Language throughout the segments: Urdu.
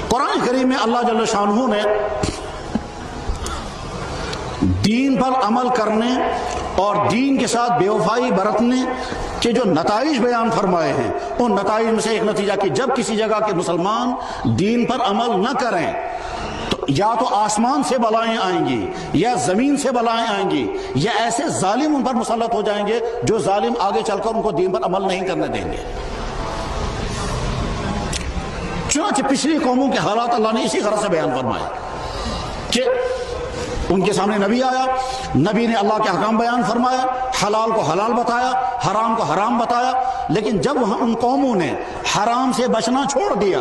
قرآن کریم میں اللہ جل شانہ نے دین پر عمل کرنے اور دین کے ساتھ بے وفائی برتنے کے جو نتائج بیان فرمائے ہیں، ان نتائج میں سے ایک نتیجہ کہ جب کسی جگہ کے مسلمان دین پر عمل نہ کریں تو یا تو آسمان سے بلائیں آئیں گی یا زمین سے بلائیں آئیں گی، یا ایسے ظالم ان پر مسلط ہو جائیں گے جو ظالم آگے چل کر ان کو دین پر عمل نہیں کرنے دیں گے۔ چنانچہ پچھلی قوموں کے حالات اللہ نے اسی غرض سے بیان فرمائے کہ ان کے سامنے نبی آیا، نبی نے اللہ کے احکام بیان فرمایا، حلال کو حلال بتایا، حرام کو حرام بتایا، لیکن جب ان قوموں نے حرام سے بچنا چھوڑ دیا،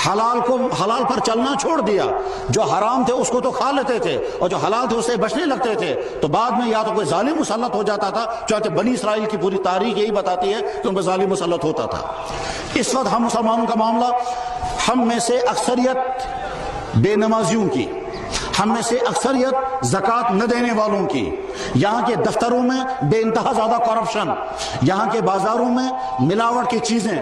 حلال پر چلنا چھوڑ دیا، جو حرام تھے اس کو تو کھا لیتے تھے اور جو حلال تھے اس سے بچنے لگتے تھے، تو بعد میں یا تو کوئی ظالم مسلط ہو جاتا تھا، چاہتے بنی اسرائیل کی پوری تاریخ یہی بتاتی ہے کہ ان پر ظالم مسلط ہوتا تھا۔ اس وقت ہم مسلمانوں کا معاملہ، ہم میں سے اکثریت بے نمازیوں کی، ہم میں سے اکثریت زکوٰۃ نہ دینے والوں کی، یہاں کے دفتروں میں بے انتہا زیادہ کرپشن، یہاں کے بازاروں میں ملاوٹ کی چیزیں،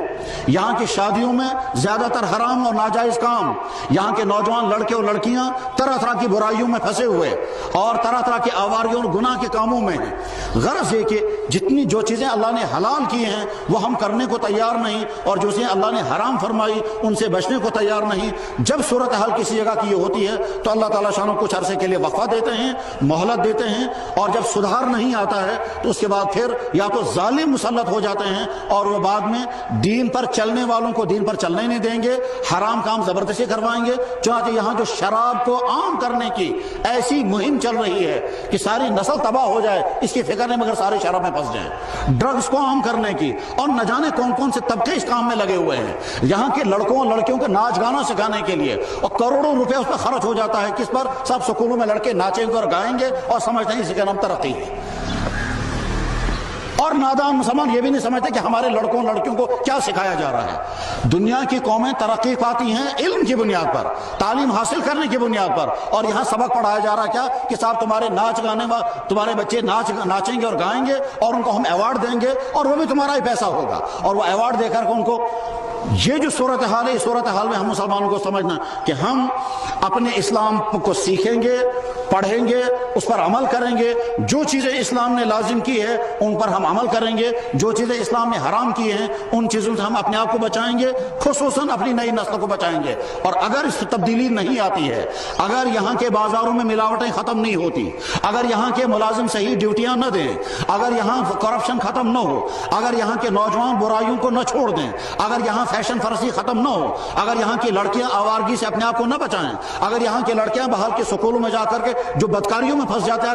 یہاں کی شادیوں میں زیادہ تر حرام اور ناجائز کام، یہاں کے نوجوان لڑکے اور لڑکیاں طرح طرح کی برائیوں میں پھنسے ہوئے اور طرح طرح کی آواریوں اور گناہ کے کاموں میں ہیں۔ غرض یہ کہ جتنی جو چیزیں اللہ نے حلال کی ہیں وہ ہم کرنے کو تیار نہیں، اور جو چیزیں اللہ نے حرام فرمائی ان سے بچنے کو تیار نہیں۔ جب صورتحال کسی جگہ کی یہ ہوتی ہے تو اللہ تعالیٰ شانہ کچھ عرصے کے لیے وقفہ دیتے ہیں، مہلت دیتے ہیں، اور جب سدھار نہیں آتا ہے تو اس کے بعد پھر یا تو ظالم مسلط ہو جاتے ہیں اور وہ بعد میں دین پر چلنے والوں کو دین پر چلنے نہیں دیں گے، حرام کام زبردستی کروائیں گے۔ چنانچہ یہاں جو شراب کو عام کرنے کی ایسی مہم چل رہی ہے کہ ساری نسل تباہ ہو جائے اس کی فکر نہیں، مگر سارے شراب میں پھنس جائیں، ڈرگز کو عام کرنے کی، اور نہ جانے کون کون سے طبقے اس کام میں لگے ہوئے ہیں۔ یہاں کے لڑکوں اور لڑکیوں کو ناچ گانا سکھانے کے لیے اور کروڑوں روپے اس پر خرچ ہو جاتا ہے، کس پر؟ سب سکولوں میں لڑکے ناچیں گے اور گائیں گے اور سمجھتے ہیں اسی کا نام ترقی ہے۔ اور نادان مسلمان یہ بھی نہیں سمجھتے کہ ہمارے لڑکوں لڑکیوں کو کیا سکھایا جا رہا ہے۔ دنیا کی قومیں ترقی پاتی ہیں علم کی بنیاد پر، تعلیم حاصل کرنے کی بنیاد پر، اور یہاں سبق پڑھایا جا رہا ہے کیا کہ صاحب تمہارے بچے ناچیں گے اور گائیں گے اور ان کو ہم ایوارڈ دیں گے اور وہ بھی تمہارا ہی پیسہ ہوگا، اور وہ ایوارڈ دے کر ان کو۔ یہ جو صورتحال ہے، اس صورتحال میں ہم مسلمانوں کو سمجھنا کہ ہم اپنے اسلام کو سیکھیں گے، پڑھیں گے، اس پر عمل کریں گے، جو چیزیں اسلام نے لازم کی ہے ان پر ہم عمل کریں گے، جو چیزیں اسلام نے حرام کی ہیں ان چیزوں سے ہم اپنے آپ کو بچائیں گے، خصوصاً اپنی نئی نسل کو بچائیں گے۔ اور اگر اس تبدیلی نہیں آتی ہے، اگر یہاں کے بازاروں میں ملاوٹیں ختم نہیں ہوتی، اگر یہاں کے ملازم صحیح ڈیوٹیاں نہ دیں، اگر یہاں کرپشن ختم نہ ہو، اگر یہاں کے نوجوان برائیوں کو نہ چھوڑ دیں، اگر یہاں فیشن فرسی ختم نہ ہو، اگر یہاں کی لڑکیاں آوارگی سے اپنے آپ کو نہ بچائیں، اگر یہاں کی لڑکیاں باہر کے سکولوں میں جا کر کے جو بدکاریوں میں پھنس جاتے ہیں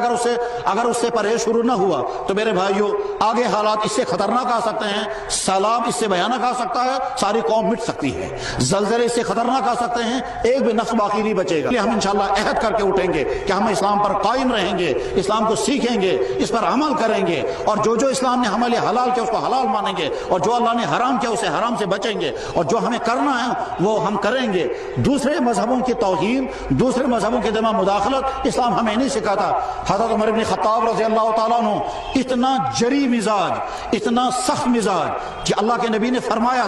اگر اس سے پرہیز شروع نہ ہوا تو میرے بھائیوں آگے حالات اس سے خطرناک آ سکتے ہیں، سیلاب اس سے بھیانک آ سکتا ہے، ساری قوم مٹ سکتی ہے، زلزلے اس سے خطرناک آ سکتے ہیں، ایک بھی نفس باقی نہیں بچے گا۔ ہم انشاءاللہ عہد کر کے اٹھیں گے کہ ہم اسلام پر قائم رہیں گے، اسلام کو سیکھیں گے، اس پر عمل کریں گے، اور جو جو اسلام نے ہمارے لیے حلال کیا اس کو حلال مانیں گے، اور جو اللہ نے حرام کیا اسے حرام سے بچیں گے، اور جو ہمیں کرنا ہے وہ ہم کریں گے۔ دوسرے مذہبوں کی توہین، دوسرے مذہبوں کے دماغ مداخلت اسلام ہمیں نہیں سکھاتا۔ حضرت عمر بن خطاب رضی اللہ تعالیٰ عنہ اتنا جری مزاج، اتنا سخت مزاج کہ اللہ کے نبی نے فرمایا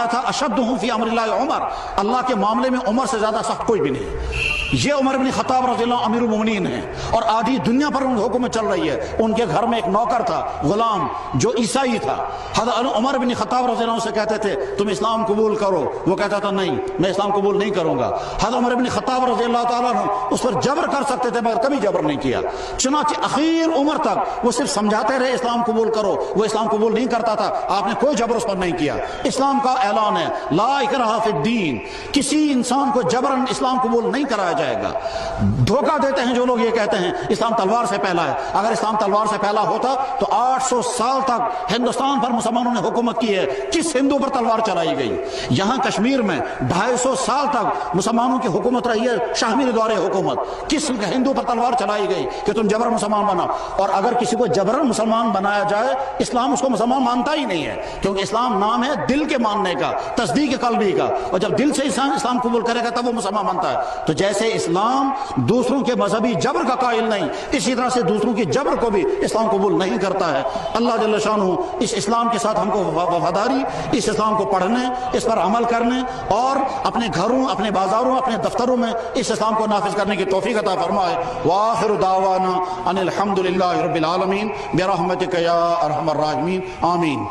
تھا اشدہم فی امر اللہ عمر، اللہ کے معاملے میں عمر سے زیادہ سخت کوئی بھی نہیں۔ یہ عمر بن خطاب رضی اللہ امیر المومنین ہیں اور آدھی دنیا پر ان حکومت چل رہی ہے۔ ان کے گھر میں ایک نوکر تھا، غلام، جو عیسائی تھا۔ حضرت عمر بن خطاب رضی اللہ عنہ سے کہتے تھے تم اسلام قبول کرو، وہ کہتا تھا نہیں میں اسلام قبول نہیں کروں گا۔ حضرت عمر بن خطاب رضی اللہ تعالیٰ عنہ اس پر جبر کر سکتے تھے مگر کبھی جبر نہیں کیا، چنانچہ اخیر عمر تک وہ صرف سمجھاتے رہے اسلام قبول کرو، وہ اسلام قبول نہیں کرتا تھا، آپ نے کوئی جبر اس پر نہیں کیا۔ اسلام کا اعلان ہے لا اکراہ فی الدین، کسی انسان کو جبرن اسلام قبول نہیں کرایا جائے گا۔ دھوکہ دیتے ہیں جو لوگ یہ کہتے ہیں اسلام تلوار سے پھیلا ہے، اگر اسلام تلوار سے پھیلا ہوتا تو 800 سال تک ہندوستان پر مسلمانوں نے حکومت کی ہے، کس ہندو پر تلوار چلائی گئی؟ یہاں کشمیر میں 250 سال تک مسلمانوں کی حکومت رہی ہے، شاہ میر دور حکومت، کس ہندو پر تلوار چلائی گئی کہ تم جبر مسلمان بنا؟ اور اگر کسی کو جبرن مسلمان بنایا جائے اسلام اس کو مسلمان مانتا ہی نہیں ہے، کیونکہ اسلام نام ہے دل کے ماننے کا، تصدیق قلبی کا، اور جب دل سے انسان اسلام قبول کرے گا تب وہ مسلمان مانتا ہے۔ تو جیسے اسلام دوسروں کے مذہبی جبر کا قائل نہیں، اسی طرح سے دوسروں کے جبر کو بھی اسلام قبول نہیں کرتا ہے۔ اللہ جل شانہ اس اسلام کے ساتھ ہم کو وفاداری، اس اسلام کو پڑھنے، اس پر عمل کرنے اور اپنے گھروں، اپنے بازاروں، اپنے دفتروں میں اس اسلام کو نافذ کرنے کی توفیق عطا فرمائے۔ وآخر دعوانا ان الحمد للہ رب العالمین برحمتک یا ارحم الراحمین، آمین۔